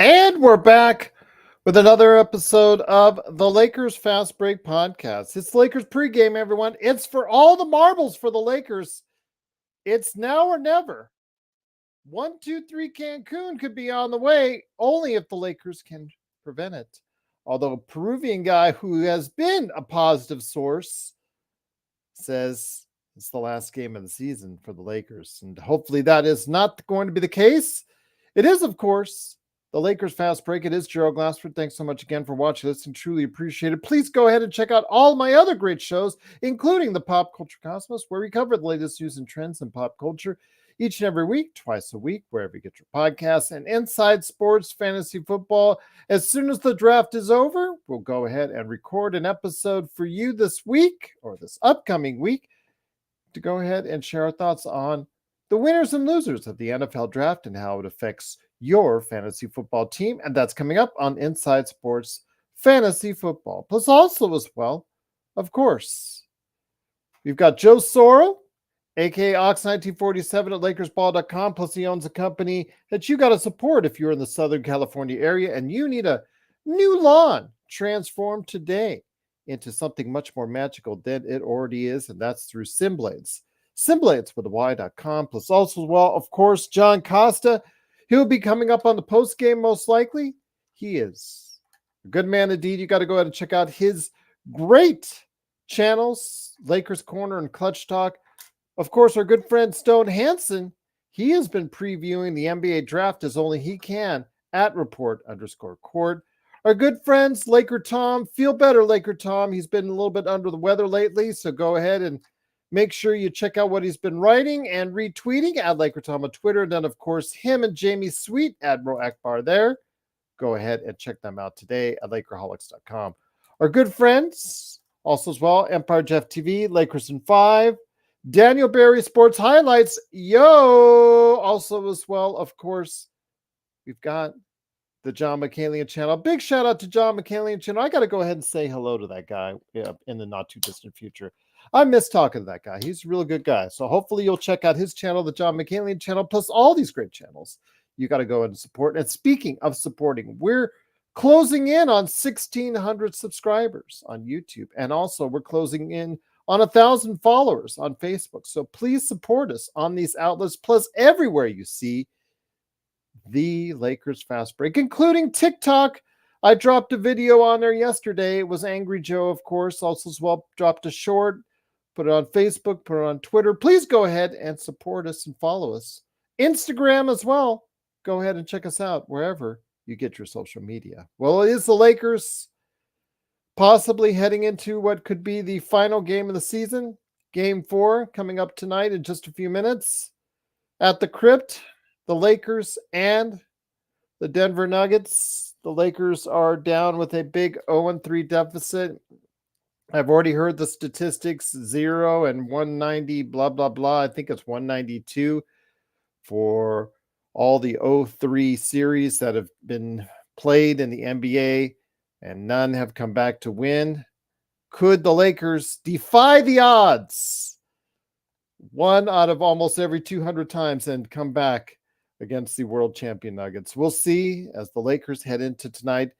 And we're back with another episode of the Lakers Fast Break Podcast. It's Lakers pregame, everyone. It's for all the marbles for the Lakers. It's now or never. 1-2-3 Cancun could be on the way, only if the Lakers can prevent it. Although a Peruvian guy who has been a positive source says it's the last game of the season for the Lakers. And hopefully that is not going to be the case. It is, of course, the Lakers Fast Break. It is Gerald Glassford. Thanks so much again for watching this and truly appreciate it. Please go ahead and check out all my other great shows, including the Pop Culture Cosmos, where we cover the latest news and trends in pop culture each and every week, twice a week, wherever you get your podcasts, and Inside Sports Fantasy Football. As soon as the draft is over, we'll go ahead and record an episode for you this week or this upcoming week to go ahead and share our thoughts on the winners and losers of the NFL draft and how it affects your fantasy football team. And that's coming up on Inside Sports Fantasy Football. Plus also as well, of course, we've got Joe Sorrell, aka Ox1947 at LakersBall.com. Plus he owns a company that you got to support if you're in the Southern California area and you need a new lawn transformed today into something much more magical than it already is, and that's through SimBlades. SimBlades with a Y.com. Plus also, well, of course, John Costa. He'll be coming up on the post game most likely. He is a good man indeed. You got to go ahead and check out his great channels, Lakers Corner and Clutch Talk. Of course, our good friend Stone Hansen, he has been previewing the NBA draft as only he can at report_court. Our good friends, Laker Tom, feel better, Laker Tom. He's been a little bit under the weather lately, so go ahead and make sure you check out what he's been writing and retweeting at Laker Tom on Twitter. And then, of course, him and Jamie Sweet, Admiral Akbar there. Go ahead and check them out today at Lakerholics.com. Our good friends, also as well, Empire Jeff TV, Lakers in 5, Daniel Barry Sports Highlights, yo! Also as well, of course, we've got the John McCalian channel. Big shout out to John McCalian channel. I got to go ahead and say hello to that guy in the not too distant future. I miss talking to that guy. He's a really good guy. So hopefully you'll check out his channel, the John McCalian channel, plus all these great channels. You got to go and support. And speaking of supporting, we're closing in on 1,600 subscribers on YouTube. And also we're closing in on 1,000 followers on Facebook. So please support us on these outlets, plus everywhere you see the Lakers Fast Break, including TikTok. I dropped a video on there yesterday. It was Angry Joe, of course. Also as well, dropped a short, put it on Facebook, put it on Twitter. Please go ahead and support us and follow us. Instagram as well. Go ahead and check us out wherever you get your social media. Well, it is the Lakers possibly heading into what could be the final game of the season. Game 4 coming up tonight in just a few minutes at the Crypt. The Lakers and the Denver Nuggets. The Lakers are down with a big 0-3 deficit. I've already heard the statistics, 0 and 190, blah, blah, blah. I think it's 192 for all the 0-3 series that have been played in the NBA, and none have come back to win. Could the Lakers defy the odds 1 out of almost every 200 times and come back against the world champion Nuggets? We'll see as the Lakers head into tonight,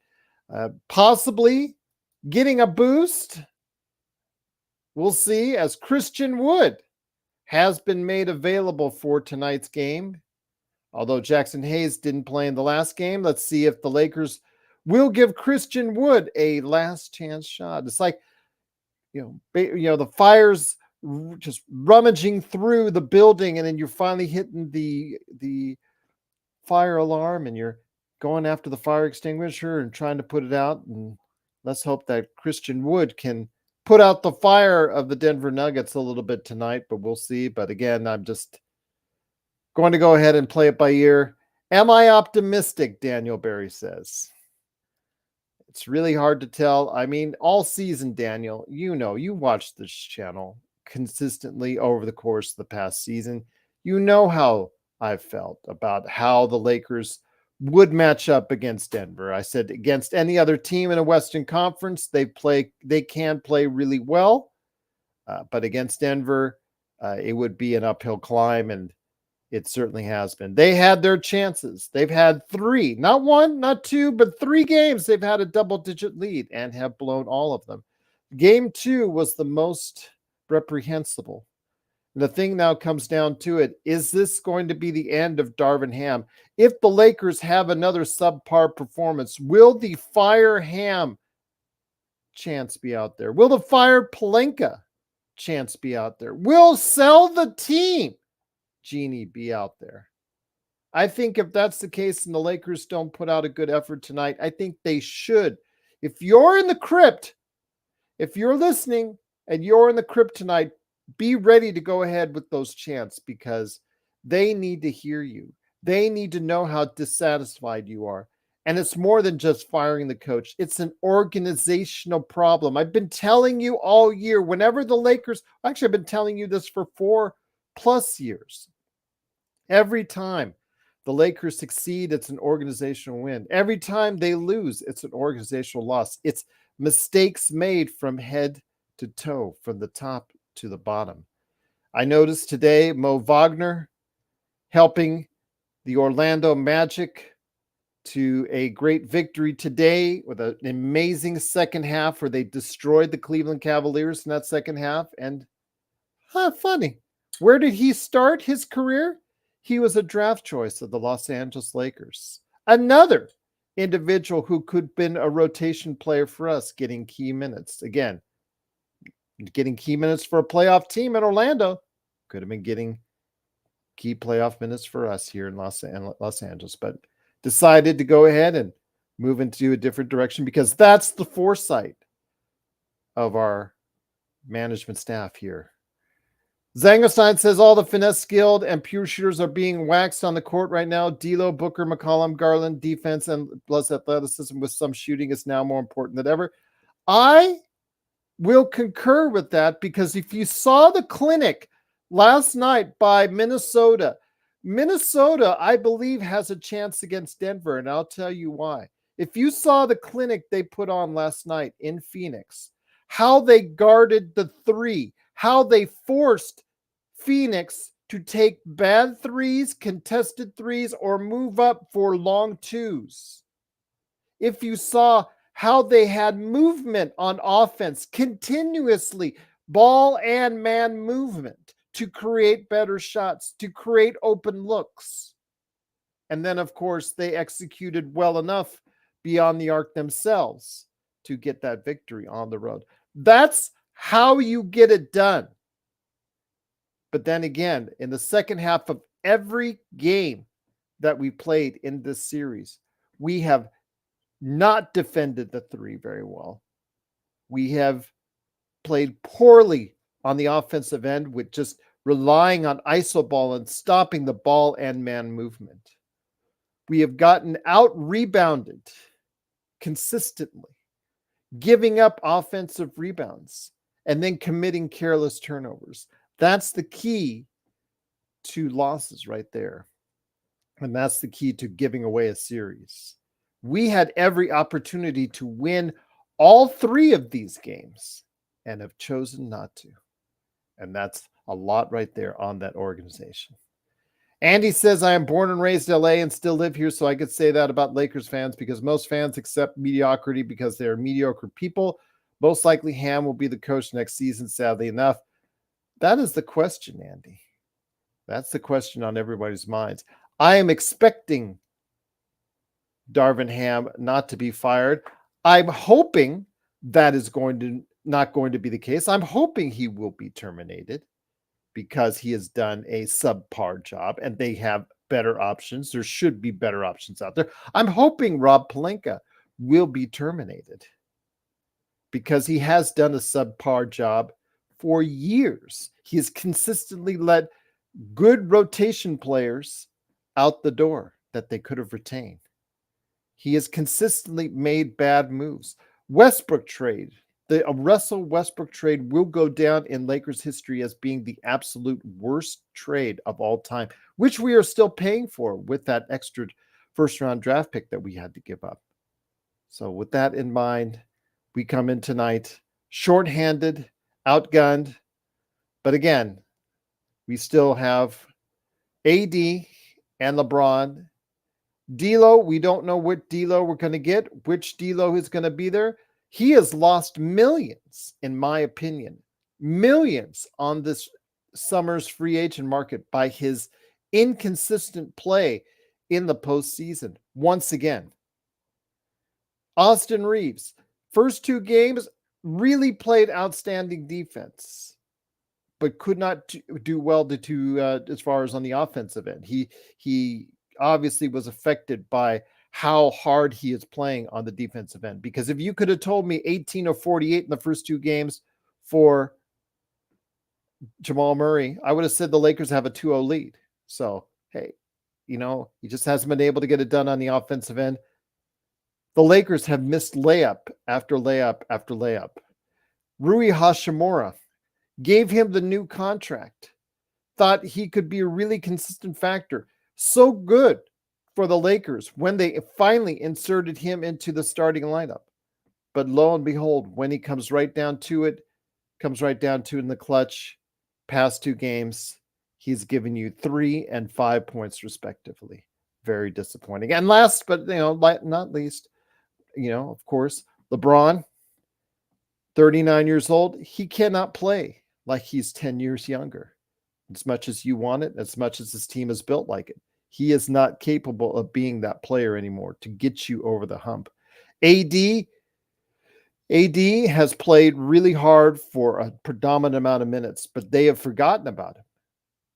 possibly getting a boost. We'll see as Christian Wood has been made available for tonight's game. Although Jackson Hayes didn't play in the last game, let's see if the Lakers will give Christian Wood a last chance shot. It's like, the fire's just rummaging through the building, and then you're finally hitting the fire alarm and you're going after the fire extinguisher and trying to put it out. And let's hope that Christian Wood can put out the fire of the Denver Nuggets a little bit tonight, but we'll see. But again, I'm just going to go ahead and play it by ear. Am I optimistic? Daniel Barry says. It's really hard to tell. I mean, all season, Daniel, you watch this channel consistently over the course of the past season. You know how I've felt about how the Lakers would match up against Denver. I said against any other team in a Western Conference, they can play really well, but against Denver, it would be an uphill climb. And It certainly has been. They had their chances. They've had 3, not 1, not 2, but 3 games. They've had a double-digit lead and have blown all of them. Game 2 was the most reprehensible. The thing now comes down to it. Is this going to be the end of Darvin Ham? If the Lakers have another subpar performance, will the fire Ham chance be out there? Will the fire Pelinka chance be out there? Will sell the team Genie be out there? I think if that's the case and the Lakers don't put out a good effort tonight, I think they should. If you're in the crypt, if you're listening and you're in the crypt tonight, be ready to go ahead with those chants because they need to hear you. They need to know how dissatisfied you are. And it's more than just firing the coach. It's an organizational problem. I've been telling you all year, whenever the Lakers, actually, I've been telling you this for 4+ years. Every time the Lakers succeed, it's an organizational win. Every time they lose, it's an organizational loss. It's mistakes made from head to toe, from the top to the bottom. I noticed today Mo Wagner helping the Orlando Magic to a great victory today with an amazing second half where they destroyed the Cleveland Cavaliers in that second half. And funny, where did he start his career? He was a draft choice of the Los Angeles Lakers. Another individual who could have been a rotation player for us, getting key minutes. Again, getting key minutes for a playoff team in Orlando. Could have been getting key playoff minutes for us here in Los Angeles, but decided to go ahead and move into a different direction because that's the foresight of our management staff here. Zangerstein says all the finesse skilled and pure shooters are being waxed on the court right now. D'Lo, Booker, McCollum, Garland, defense and plus athleticism with some shooting is now more important than ever. I will concur with that because if you saw the clinic last night by Minnesota, I believe, has a chance against Denver, and I'll tell you why. If you saw the clinic they put on last night in Phoenix, how they guarded the 3, how they forced Phoenix to take bad 3s, contested 3s, or move up for long 2s. If you saw how they had movement on offense continuously, ball and man movement to create better shots, to create open looks. And then, of course, they executed well enough beyond the arc themselves to get that victory on the road. That's how you get it done. But then again, in the second half of every game that we played in this series, we have not defended the 3 very well. We have played poorly on the offensive end with just relying on iso ball and stopping the ball and man movement. We have gotten out rebounded consistently, giving up offensive rebounds and then committing careless turnovers. That's the key to losses right there. And that's the key to giving away a series. We had every opportunity to win all 3 of these games and have chosen not to. And that's a lot right there on that organization. Andy says, I am born and raised in LA and still live here, so I could say that about Lakers fans because most fans accept mediocrity because they are mediocre people. Most likely Ham will be the coach next season, sadly enough. That is the question, Andy. That's the question on everybody's minds. I am expecting Darvin Ham not to be fired. I'm hoping that is not going to be the case. I'm hoping he will be terminated because he has done a subpar job and they have better options. There should be better options out there. I'm hoping Rob Pelinka will be terminated because he has done a subpar job for years. He has consistently let good rotation players out the door that they could have retained. He has consistently made bad moves. Westbrook trade, the Russell Westbrook trade will go down in Lakers history as being the absolute worst trade of all time, which we are still paying for with that extra first-round draft pick that we had to give up. So with that in mind, we come in tonight shorthanded, outgunned, but again, we still have AD and LeBron. D'Lo, we don't know what D'Lo we're going to get, which D'Lo is going to be there. He has lost millions, in my opinion, millions on this summer's free agent market by his inconsistent play in the postseason. Once again, Austin Reeves, first two games, really played outstanding defense, but could not do well as far as on the offensive end. He obviously was affected by how hard he is playing on the defensive end. Because if you could have told me 18 or 48 in the first two games for Jamal Murray, I would have said the Lakers have a 2-0 lead. So, hey, he just hasn't been able to get it done on the offensive end. The Lakers have missed layup after layup after layup. Rui Hachimura gave him the new contract, thought he could be a really consistent factor. So good for the Lakers when they finally inserted him into the starting lineup. But lo and behold, when he comes right down to it in the clutch, past two games, he's given you 3 and 5 points respectively. Very disappointing. And last but not least, of course, LeBron, 39 years old, he cannot play like he's 10 years younger. As much as you want it, as much as his team is built like it, he is not capable of being that player anymore to get you over the hump. AD has played really hard for a predominant amount of minutes, but they have forgotten about him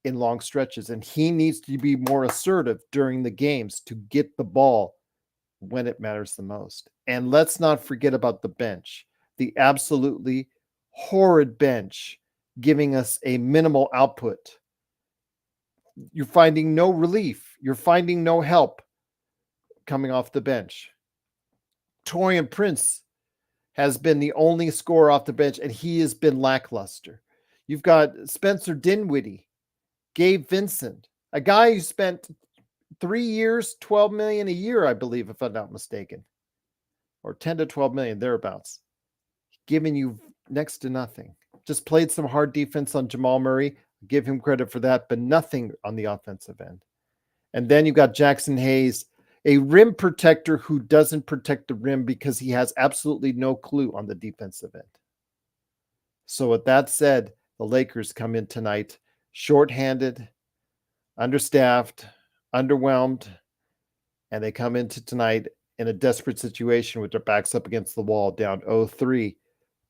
in long stretches, and he needs to be more assertive during the games to get the ball when it matters the most. And let's not forget about the bench, the absolutely horrid bench, giving us a minimal output. You're finding no relief. You're finding no help coming off the bench. Taurean Prince has been the only scorer off the bench, and he has been lackluster. You've got Spencer Dinwiddie, Gabe Vincent, a guy who spent 3 years, $12 million a year, I believe, if I'm not mistaken, or 10 to 12 million, thereabouts, giving you next to nothing. Just played some hard defense on Jamal Murray. Give him credit for that, but nothing on the offensive end. And then you've got Jackson Hayes, a rim protector who doesn't protect the rim because he has absolutely no clue on the defensive end. So with that said, the Lakers come in tonight shorthanded, understaffed, underwhelmed, and they come into tonight in a desperate situation with their backs up against the wall, down 0-3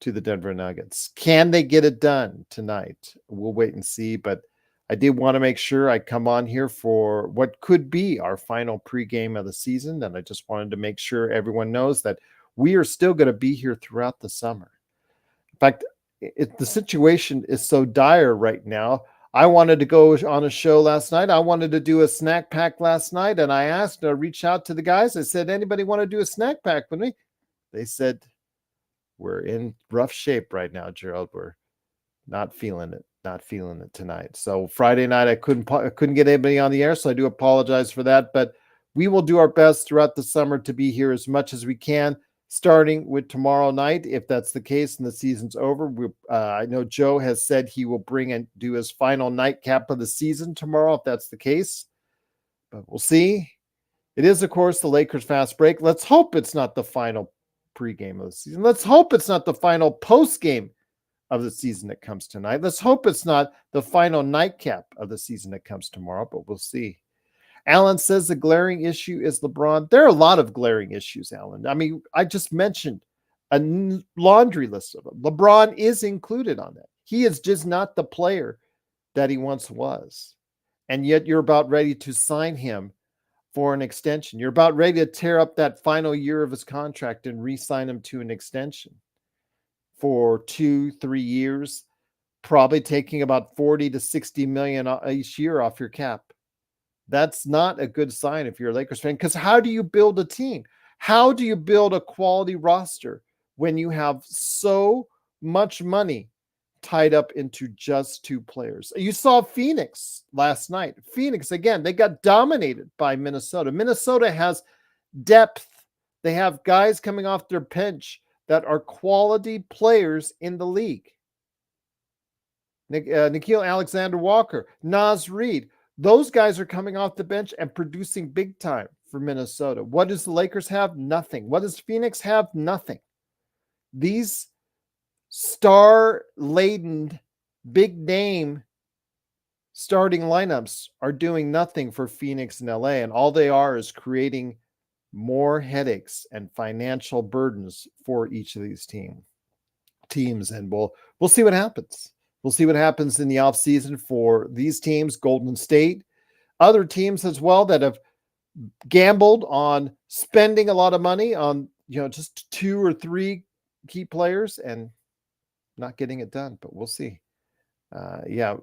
to the Denver Nuggets. Can they get it done tonight? We'll wait and see, but I did want to make sure I come on here for what could be our final pregame of the season, and I just wanted to make sure everyone knows that we are still going to be here throughout the summer. In fact, the situation is so dire right now. I wanted to go on a show last night. I wanted to do a snack pack last night, and I reached out to the guys. I said, anybody want to do a snack pack with me? They said, we're in rough shape right now, Gerald. We're not feeling it tonight. So Friday night, I couldn't get anybody on the air, so I do apologize for that. But we will do our best throughout the summer to be here as much as we can, starting with tomorrow night, if that's the case and the season's over. I know Joe has said he will bring and do his final nightcap of the season tomorrow, if that's the case. But we'll see. It is, of course, the Lakers fast break. Let's hope it's not the final pregame of the season. Let's hope it's not the final postgame of the season that comes tonight. Let's hope it's not the final nightcap of the season that comes tomorrow, but we'll see. Alan says the glaring issue is LeBron. There are a lot of glaring issues, Alan. I mean, I just mentioned a laundry list of them. LeBron is included on that. He is just not the player that he once was. And yet you're about ready to sign him for an extension. You're about ready to tear up that final year of his contract and re-sign him to an extension for 2-3 years, probably taking about 40 to 60 million each year off your cap. That's not a good sign if you're a Lakers fan, because how do you build a team? How do you build a quality roster when you have so much money tied up into just two players? You saw Phoenix last night. Phoenix, again, they got dominated by Minnesota. Minnesota has depth. They have guys coming off their bench that are quality players in the league. Nickeil Alexander-Walker, Naz Reid, Those guys are coming off the bench and producing big time for Minnesota. What does the Lakers have? Nothing. What does Phoenix have? Nothing. These star-laden, big name starting lineups are doing nothing for Phoenix and LA, and all they are is creating more headaches and financial burdens for each of these teams. And we'll see what happens. We'll see what happens in the offseason for these teams, Golden State, other teams as well that have gambled on spending a lot of money on, just 2 or 3 key players and not getting it done, but we'll see.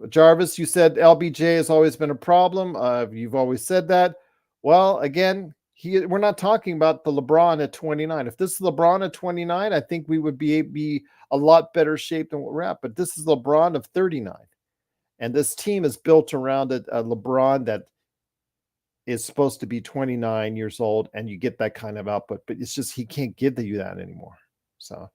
Jarvis, you said LBJ has always been a problem. You've always said that. Well, again, we're not talking about the LeBron at 29. If this is LeBron at 29, I think we would be a lot better shape than what we're at. But this is LeBron of 39. And this team is built around a LeBron that is supposed to be 29 years old, and you get that kind of output. But it's just he can't give you that anymore. So,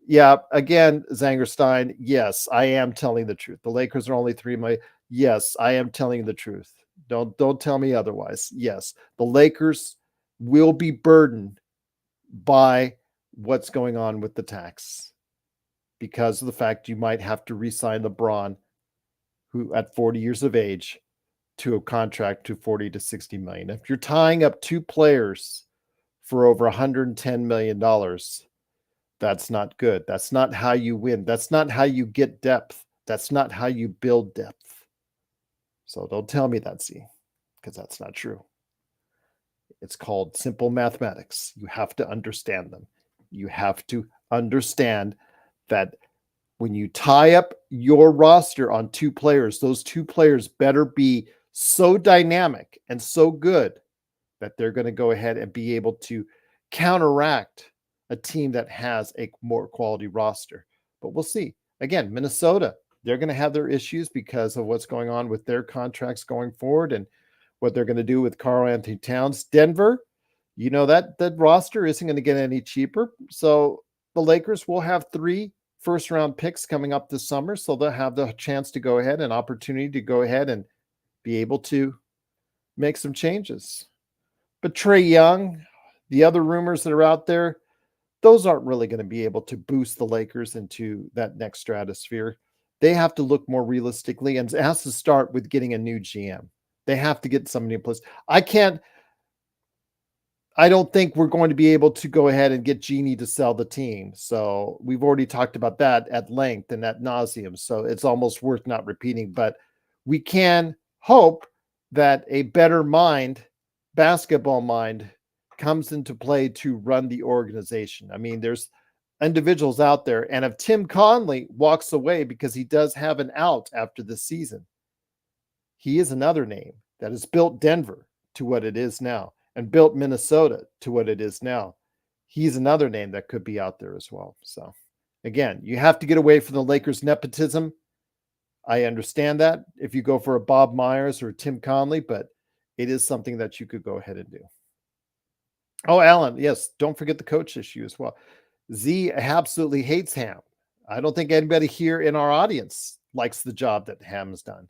yeah, again, Zangerstein, yes, I am telling the truth. The Lakers are only 3 million. Yes, I am telling the truth. Don't tell me otherwise. Yes, the Lakers will be burdened by what's going on with the tax because of the fact you might have to re-sign LeBron, who at 40 years of age, to a contract to 40 to 60 million. If you're tying up 2 players for over $110 million, that's not good. That's not how you win. That's not how you get depth. That's not how you build depth. So don't tell me that, Z, because that's not true. It's called simple mathematics. You have to understand them. You have to understand that when you tie up your roster on 2 players, those 2 players better be so dynamic and so good that they're going to go ahead and be able to counteract a team that has a more quality roster. But we'll see. Again, Minnesota, they're going to have their issues because of what's going on with their contracts going forward and what they're going to do with Karl-Anthony Towns. Denver, that roster isn't going to get any cheaper. So the Lakers will have 3 first-round picks coming up this summer, so they'll have the chance to go ahead, an opportunity to go ahead and be able to make some changes. But Trae Young, the other rumors that are out there, those aren't really going to be able to boost the Lakers into that next stratosphere. They have to look more realistically, and it has to start with getting a new GM. They have to get somebody in place. I don't think we're going to be able to go ahead and get Genie to sell the team. So we've already talked about that at length and ad nauseum. So it's almost worth not repeating, but we can hope that a better mind, basketball mind, comes into play to run the organization. I mean, there's individuals out there, and if Tim Conley walks away because he does have an out after this season, he is another name that has built Denver to what it is now and built Minnesota to what it is now. He's another name that could be out there as well. So again, you have to get away from the Lakers nepotism. I understand that if you go for a Bob Myers or Tim Conley, but it is something that you could go ahead and do. Oh, Alan, yes, don't forget the coach issue as well. Z absolutely hates Ham. I don't think anybody here in our audience likes the job that Ham's done.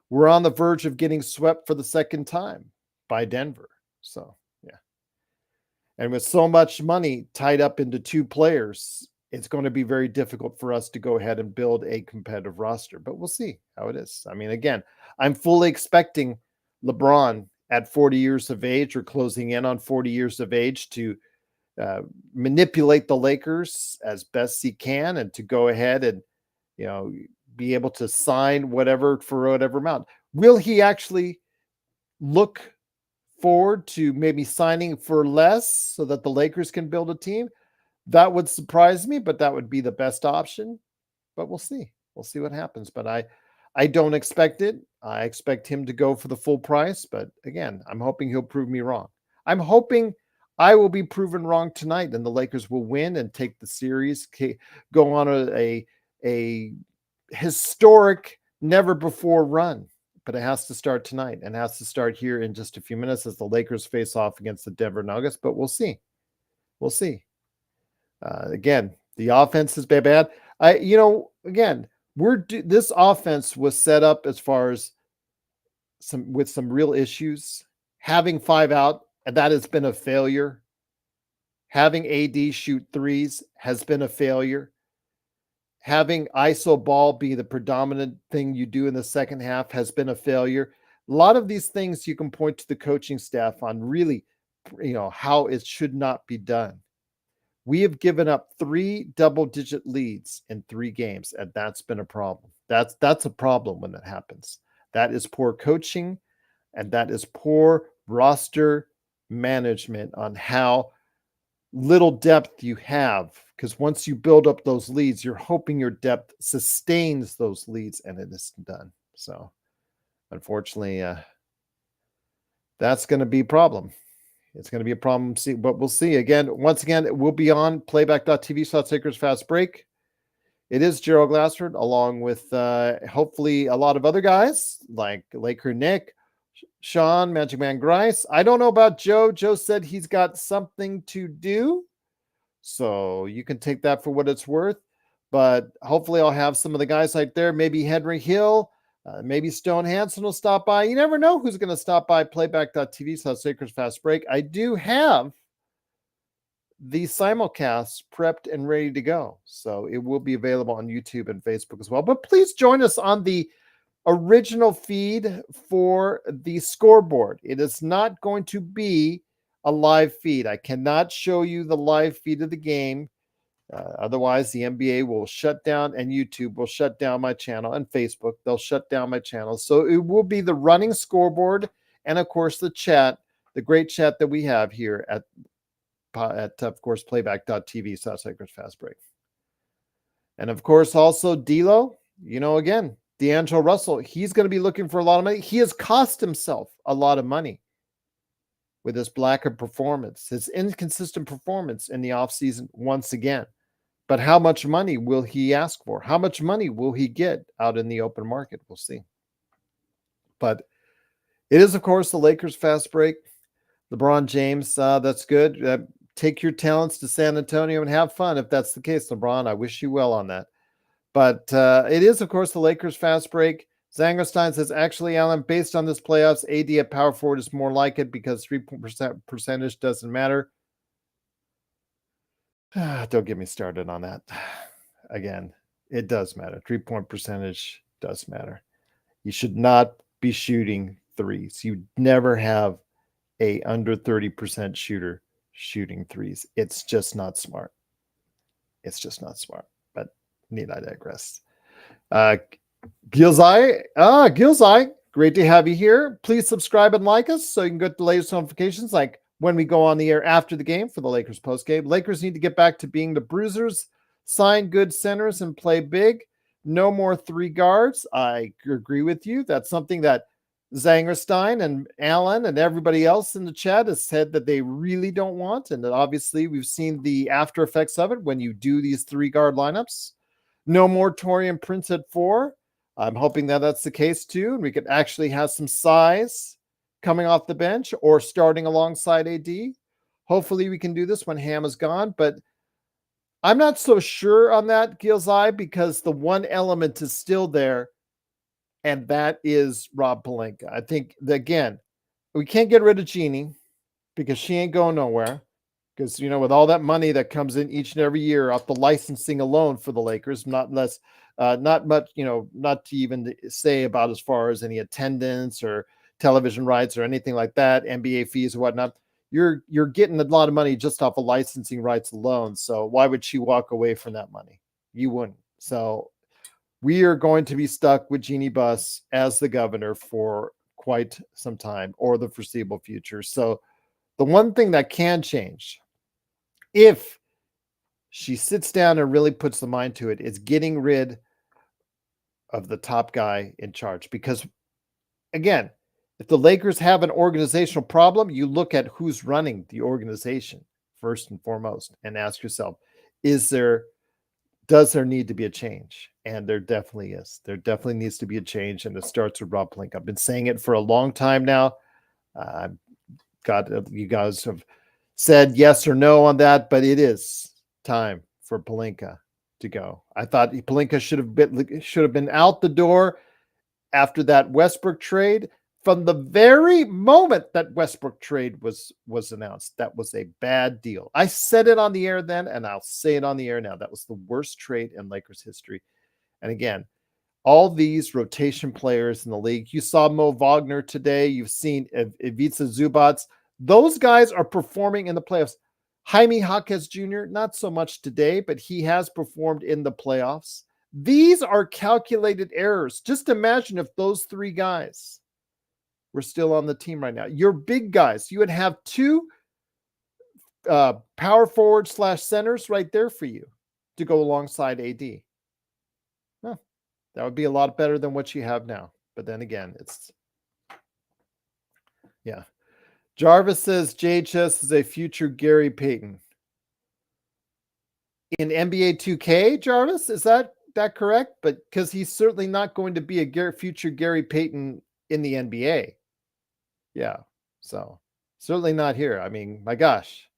We're on the verge of getting swept for the second time by Denver. So, yeah. And with so much money tied up into 2 players, it's going to be very difficult for us to go ahead and build a competitive roster. But we'll see how it is. I mean, again, I'm fully expecting LeBron at 40 years of age or closing in on 40 years of age to manipulate the Lakers as best he can and to go ahead and, be able to sign whatever for whatever amount. Will he actually look forward to maybe signing for less so that the Lakers can build a team? That would surprise me, but that would be the best option. But we'll see. We'll see what happens. But I don't expect it. I expect him to go for the full price. But again, I'm hoping he'll prove me wrong. I'm hoping I will be proven wrong tonight and the Lakers will win and take the series, go on a historic, never before run. But it has to start tonight and has to start here in just a few minutes as the Lakers face off against the Denver Nuggets. But we'll see. We'll see. Again, the offense is bad. Again, this offense was set up as far as some real issues. Having 5 out, and that has been a failure. Having AD shoot threes has been a failure. Having ISO ball be the predominant thing you do in the second half has been a failure. A lot of these things you can point to the coaching staff on, really, how it should not be done. We have given up 3 double-digit leads in 3 games, and that's been a problem. That's a problem when that happens. That is poor coaching, and that is poor roster management on how little depth you have, because once you build up those leads, you're hoping your depth sustains those leads, and it isn't done. So unfortunately, that's going to be a problem. It's going to be a problem, but we'll see. Once again, it will be on playback.tv/Lakers Fast Break. It is Gerald Glassford, along with hopefully a lot of other guys like Laker Nick, Sean, Magic Man Grice. I don't know about Joe. Joe said he's got something to do, so you can take that for what it's worth. But hopefully I'll have some of the guys right there. Maybe Henry Hill, maybe Stone Hansen will stop by. You never know who's going to stop by playback.tv/Lakers Fast Break. I do have the simulcast prepped and ready to go, so it will be available on YouTube and Facebook as well. But please join us on the original feed for the scoreboard. It is not going to be a live feed. I cannot show you the live feed of the game. Otherwise, the NBA will shut down, and YouTube will shut down my channel, and Facebook, they'll shut down my channel. So it will be the running scoreboard, and of course the chat, the great chat that we have here at of course, playback.tv/Lakers Fast Break. And of course, also D'Lo, again, D'Angelo Russell, he's going to be looking for a lot of money. He has cost himself a lot of money with his lack of performance, his inconsistent performance in the offseason once again. But how much money will he ask for? How much money will he get out in the open market? We'll see. But it is, of course, the Lakers Fast Break. LeBron James, that's good. Take your talents to San Antonio and have fun if that's the case, LeBron. I wish you well on that. But it is, of course, the Lakers Fast Break. Zangerstein says, actually, Alan, based on this playoffs, AD at power forward is more like it because 3% percentage doesn't matter. Don't get me started on that. Again, it does matter. 3-point percentage does matter. You should not be shooting threes. You never have a under 30% shooter shooting threes. It's just not smart. It's just not smart. But need I digress? Gilzai, great to have you here. Please subscribe and like us so you can get the latest notifications, like when we go on the air after the game for the Lakers postgame. Lakers need to get back to being the bruisers, sign good centers, and play big. No more 3 guards. I agree with you. That's something that Zangerstein and Alan and everybody else in the chat has said that they really don't want. And obviously we've seen the after effects of it when you do these 3 guard lineups. No more Taurean Prince at 4. I'm hoping that that's the case too. And we could actually have some size coming off the bench or starting alongside AD. Hopefully we can do this when Ham is gone, but I'm not so sure on that, Gilzai, because the one element is still there, and that is Rob Pelinka. I think, again, we can't get rid of Jeannie because she ain't going nowhere. Because, with all that money that comes in each and every year off the licensing alone for the Lakers, not much, not to even say about as far as any attendance or television rights or anything like that, NBA fees or whatnot. You're getting a lot of money just off of licensing rights alone. So why would she walk away from that money? You wouldn't. So we are going to be stuck with Jeannie Buss as the governor for quite some time or the foreseeable future. So the one thing that can change, if she sits down and really puts the mind to it, is getting rid of the top guy in charge. Because, again, if the Lakers have an organizational problem, you look at who's running the organization first and foremost and ask yourself, does there need to be a change? And there definitely is. There definitely needs to be a change, and it starts with Rob Pelinka. I've been saying it for a long time now. You guys have said yes or no on that, but it is time for Pelinka to go. I thought Pelinka should have been out the door after that Westbrook trade. from the very moment that Westbrook trade was announced, that was a bad deal. I said it on the air then, and I'll say it on the air now. That was the worst trade in Lakers history. And again, all these rotation players in the league. You saw Mo Wagner today. You've seen Ivica Zubac. Those guys are performing in the playoffs. Jaime Jaquez Jr., not so much today, but he has performed in the playoffs. These are calculated errors. Just imagine if those three guys were still on the team right now. Your big guys, you would have two power forward / centers right there for you to go alongside AD. Huh. That would be a lot better than what you have now. But then again, yeah. Jarvis says JHS is a future Gary Payton. In NBA 2K, Jarvis, is that correct? But because he's certainly not going to be a future Gary Payton in the NBA. Yeah. So certainly not here. I mean, my gosh.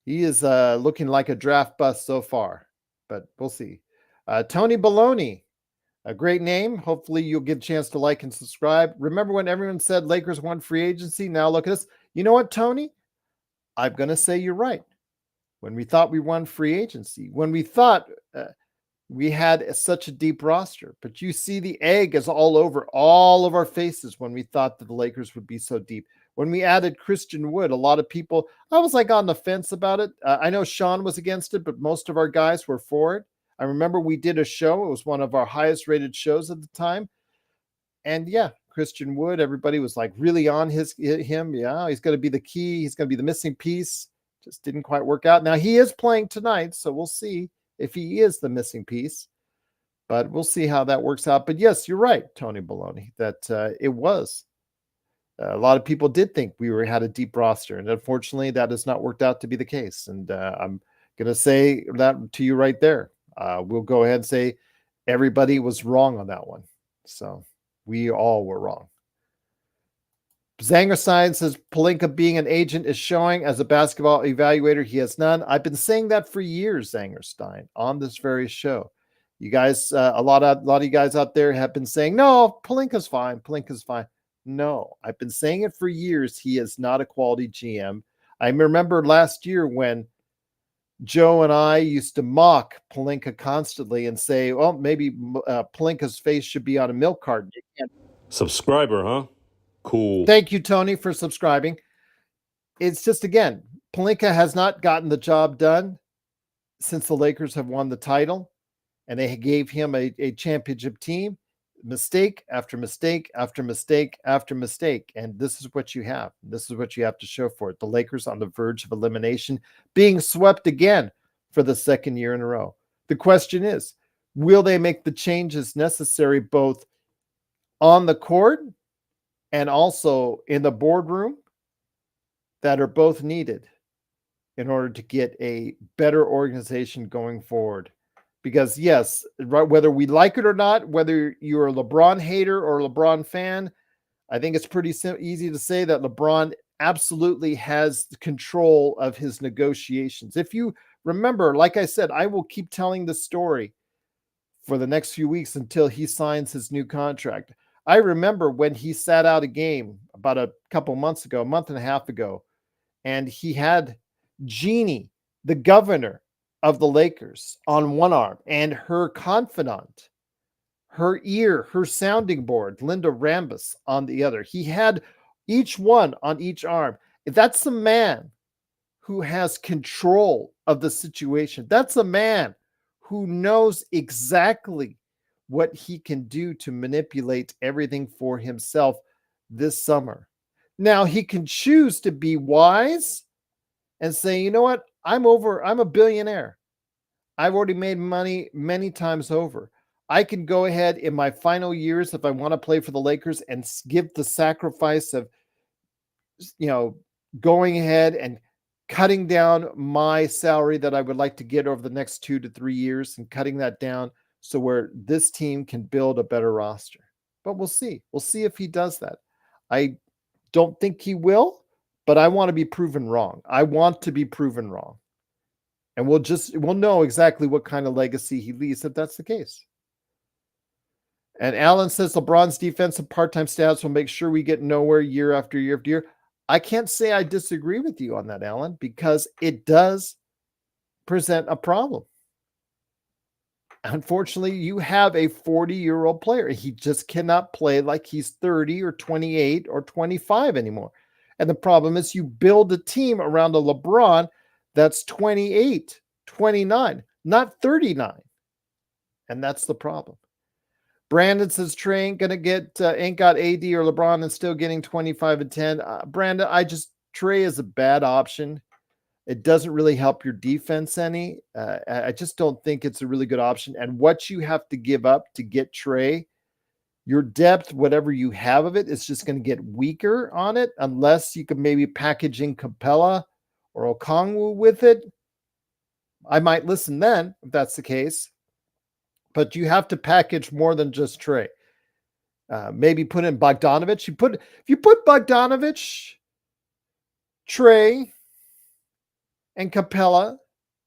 He is looking like a draft bust so far, but we'll see. Tony Baloney. A great name. Hopefully you'll get a chance to like and subscribe. Remember when everyone said Lakers won free agency? Now look at this. You know what, Tony? I'm going to say you're right. When we thought we won free agency, when we thought we had such a deep roster, but you see the egg is all over all of our faces when we thought that the Lakers would be so deep. When we added Christian Wood, a lot of people, I was like on the fence about it. I know Sean was against it, but most of our guys were for it. I remember we did a show. It was one of our highest rated shows at the time. And yeah, Christian Wood, everybody was like really on him. Yeah, he's going to be the key. He's going to be the missing piece. Just didn't quite work out. Now he is playing tonight, so we'll see if he is the missing piece. But we'll see how that works out. But yes, you're right, Tony Baloney, that it was. A lot of people did think we had a deep roster, and unfortunately, that has not worked out to be the case. And I'm going to say that to you right there. We'll go ahead and say everybody was wrong on that one. So we all were wrong. Zangerstein says Pelinka being an agent is showing. As a basketball evaluator, he has none. I've been saying that for years, Zangerstein, on this very show. You guys, a lot of you guys out there have been saying, no, Pelinka's fine. Pelinka's fine. No, I've been saying it for years. He is not a quality GM. I remember last year when Joe and I used to mock Pelinka constantly and say, well, maybe Pelinka's face should be on a milk carton. Subscriber, huh? Cool. Thank you, Tony, for subscribing. It's just, again, Pelinka has not gotten the job done since the Lakers have won the title, and they gave him a championship team. Mistake after mistake after mistake after mistake. And this is what you have. This is what you have to show for it. The Lakers on the verge of elimination, being swept again for the second year in a row. The question is, will they make the changes necessary both on the court and also in the boardroom that are both needed in order to get a better organization going forward? Because yes, whether we like it or not, whether you're a LeBron hater or a LeBron fan, I think it's pretty easy to say that LeBron absolutely has control of his negotiations. If you remember, like I said, I will keep telling the story for the next few weeks until he signs his new contract. I remember when he sat out a game about a couple months ago, a month and a half ago, and he had Jeannie, the governor of the Lakers, on one arm, and her confidant, her ear, her sounding board, Linda Rambis, on the other. He had each one on each arm. That's a man who has control of the situation. That's a man who knows exactly what he can do to manipulate everything for himself this summer. Now, he can choose to be wise and say, you know what? I'm a billionaire. I've already made money many times over. I can go ahead in my final years, if I want to play for the Lakers, and give the sacrifice of, going ahead and cutting down my salary that I would like to get over the next 2 to 3 years and cutting that down so where this team can build a better roster. But we'll see. We'll see if he does that. I don't think he will, but I want to be proven wrong. I want to be proven wrong. And we'll know exactly what kind of legacy he leaves if that's the case. And Alan says LeBron's defensive part-time stats will make sure we get nowhere year after year after year. I can't say I disagree with you on that, Alan, because it does present a problem. Unfortunately, you have a 40-year-old player. He just cannot play like he's 30 or 28 or 25 anymore. And the problem is you build a team around a LeBron that's 28, 29, not 39. And that's the problem. Brandon says Trey ain't gonna get ain't got AD or LeBron and still getting 25 and 10. Brandon, Trey is a bad option. It doesn't really help your defense any. I just don't think it's a really good option. And what you have to give up to get Trey, your depth, whatever you have of it, is just going to get weaker on it unless you can maybe package in Capella or Okongwu with it. I might listen then if that's the case. But you have to package more than just Trey. Maybe put in Bogdanovich. If you put Bogdanovich, Trey, and Capella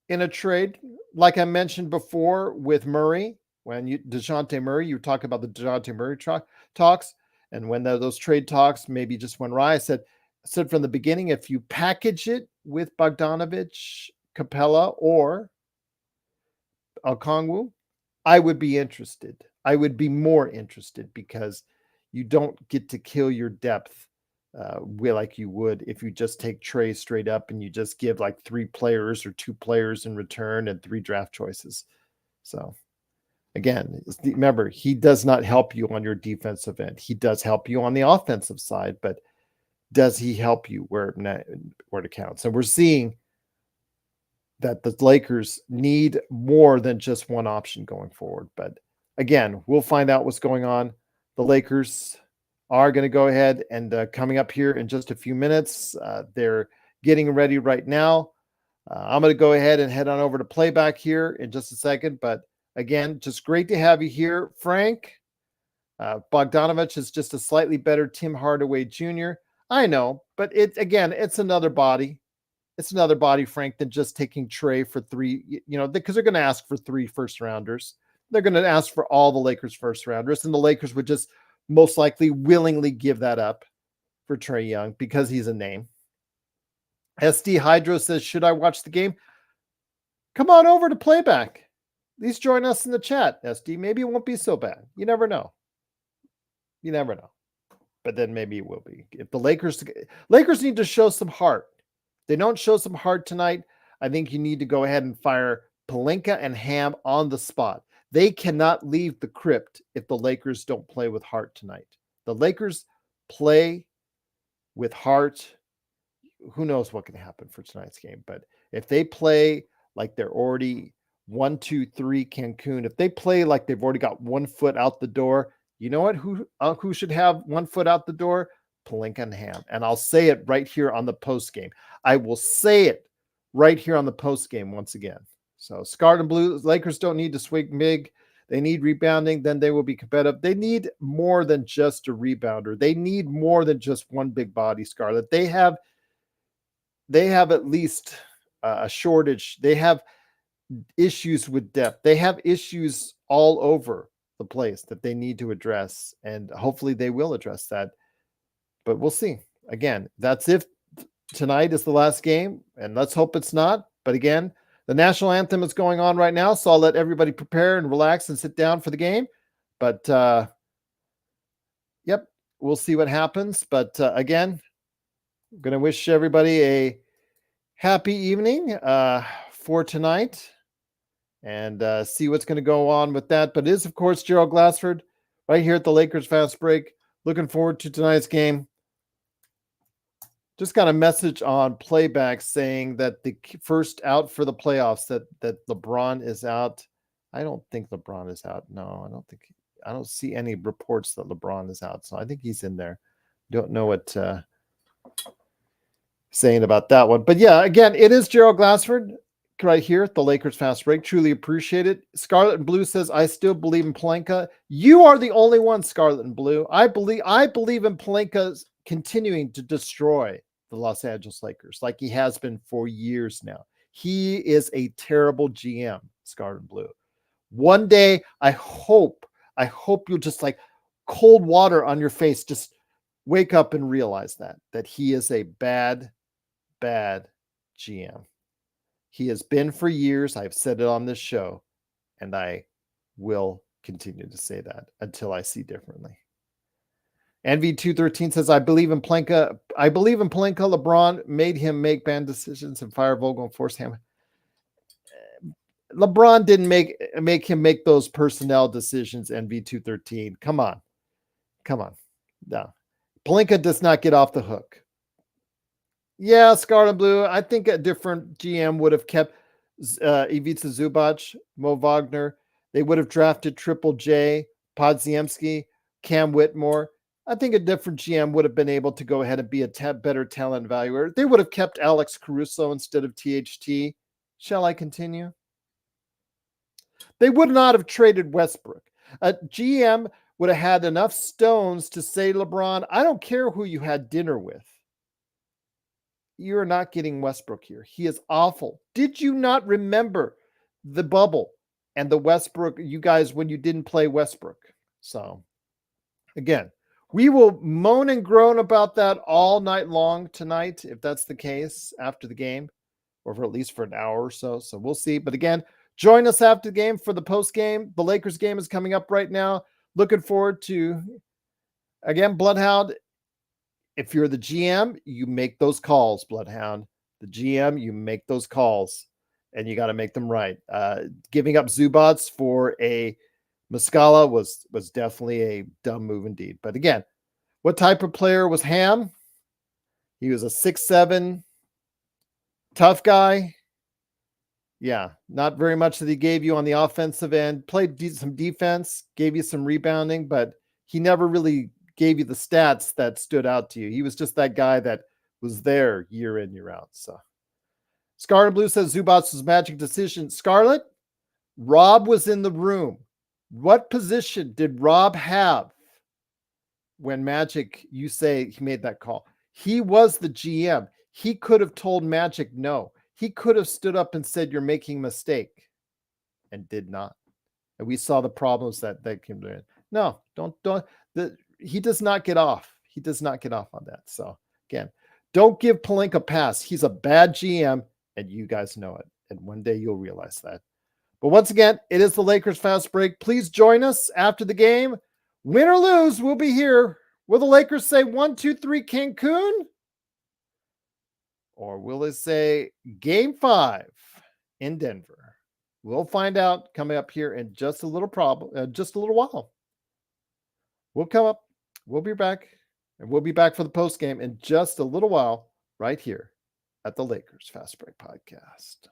in a trade, like I mentioned before with Murray, when DeJounte Murray, you talk about the DeJounte Murray talks, and when those trade talks maybe just went awry, I said from the beginning, if you package it with Bogdanovich, Capella, or Okongwu, I would be interested. I would be more interested because you don't get to kill your depth like you would if you just take Trey straight up and you just give like 3 players or 2 players in return and 3 draft choices. So again, remember, he does not help you on your defensive end. He does help you on the offensive side, but does he help you where it counts? And we're seeing that the Lakers need more than just one option going forward. But again, we'll find out what's going on. The Lakers are going to go ahead and coming up here in just a few minutes. They're getting ready right now. I'm going to go ahead and head on over to playback here in just a second. But again, just great to have you here, Frank. Bogdanovich is just a slightly better Tim Hardaway Jr. I know, but it's another body. It's another body, Frank, than just taking Trey for 3, because they're going to ask for 3 first-rounders. They're going to ask for all the Lakers first-rounders, and the Lakers would just most likely willingly give that up for Trey Young because he's a name. SD Hydro says, should I watch the game? Come on over to playback. At least join us in the chat, SD. Maybe it won't be so bad. You never know. You never know. But then maybe it will be. If the Lakers need to show some heart. If they don't show some heart tonight, I think you need to go ahead and fire Pelinka and Ham on the spot. They cannot leave the crypt if the Lakers don't play with heart tonight. The Lakers play with heart. Who knows what can happen for tonight's game? But if they play like they're already 1-2-3 Cancun, if they play like they've already got 1 foot out the door, you know what? Who should have 1 foot out the door? Pelinka and Ham. And I'll say it right here on the post game. I will say it right here on the post game once again. So Scarlet and Blue, Lakers don't need to swing big. They need rebounding, then they will be competitive. They need more than just a rebounder. They need more than just one big body, Scarlet. They have at least a shortage. They have issues with depth. They have issues all over the place that they need to address, and hopefully they will address that. But we'll see. Again, that's if tonight is the last game, and let's hope it's not. But again, the national anthem is going on right now, so I'll let everybody prepare and relax and sit down for the game. But, yep, we'll see what happens. But, again, I'm going to wish everybody a happy evening for tonight and see what's going to go on with that. But it is, of course, Gerald Glassford right here at the Lakers Fast Break. Looking forward to tonight's game. Just got a message on playback saying that the first out for the playoffs, that LeBron is out. I don't think LeBron is out. No, I don't see any reports that LeBron is out. So I think he's in there. Don't know what saying about that one. But yeah, again, it is Gerald Glassford right here at the Lakers Fast Break. Truly appreciate it. Scarlet and Blue says, I still believe in Pelinka. You are the only one, Scarlet and Blue. I believe in Pelinka's continuing to destroy the Los Angeles Lakers like he has been for years now. He is a terrible GM, Scarlet and Blue. One day, I hope I hope you'll just like cold water on your face. Just wake up and realize that he is a bad GM. He has been for years. I've said it on this show, and I will continue to say that until I see differently. NV213 says, I believe in Plenka. LeBron made him make bad decisions and fire Vogel and force him. LeBron didn't make him make those personnel decisions, NV213. Come on. No. Plenka does not get off the hook. Yeah, Scarlet Blue. I think a different GM would have kept Ivica Zubac, Mo Wagner. They would have drafted Triple J, Podziemski, Cam Whitmore. I think a different GM would have been able to go ahead and be a better talent evaluator. They would have kept Alex Caruso instead of THT. Shall I continue? They would not have traded Westbrook. A GM would have had enough stones to say, LeBron, I don't care who you had dinner with. You're not getting Westbrook here. He is awful. Did you not remember the bubble and the Westbrook, you guys, when you didn't play Westbrook? So, again, we will moan and groan about that all night long tonight, if that's the case, after the game, or for at least for an hour or so. So we'll see. But again, join us after the game for the post game. The Lakers game is coming up right now. Looking forward to, again, Bloodhound. If you're the GM, you make those calls, Bloodhound. The GM, you make those calls, and you got to make them right. Giving up Zubats for a Muscala was definitely a dumb move indeed. But again, what type of player was Ham? He was a 6'7", tough guy. Yeah, not very much that he gave you on the offensive end. Played some defense, gave you some rebounding, but he never really gave you the stats that stood out to you. He was just that guy that was there year in, year out. So Scarlet Blue says Zubats was magic decision. Scarlet, Rob was in the room. What position did Rob have when Magic, you say he made that call? He was the GM. He could have told Magic no. He could have stood up and said, you're making a mistake, and did not. And we saw the problems that came to it. No, don't. He does not get off. He does not get off on that. So again, don't give Pelinka a pass. He's a bad GM, and you guys know it. And one day you'll realize that. But once again, it is the Lakers Fast Break. Please join us after the game. Win or lose, we'll be here. Will the Lakers say 1-2-3 Cancun? Or will they say Game 5 in Denver? We'll find out coming up here in just a little while. We'll come up. We'll be back. And we'll be back for the post game in just a little while right here at the Lakers Fast Break Podcast.